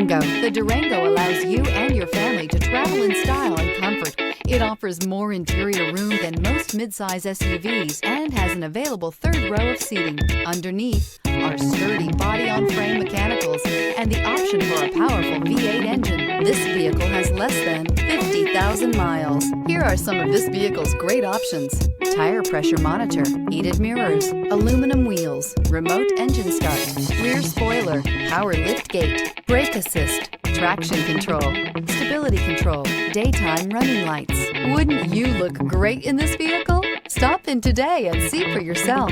Durango. The Durango allows you and your family to travel in style and comfort. It offers more interior room than most midsize SUVs and has an available third row of seating. Underneath are sturdy body-on-frame mechanicals and the option for a powerful V8 engine. This vehicle has less than 50,000 miles. Here are some of this vehicle's great options: tire pressure monitor, heated mirrors, aluminum wheels, remote engine start, rear spoiler, power liftgate, brake assist, traction control, stability control, daytime running lights. Wouldn't you look great in this vehicle? Stop in today and see for yourself.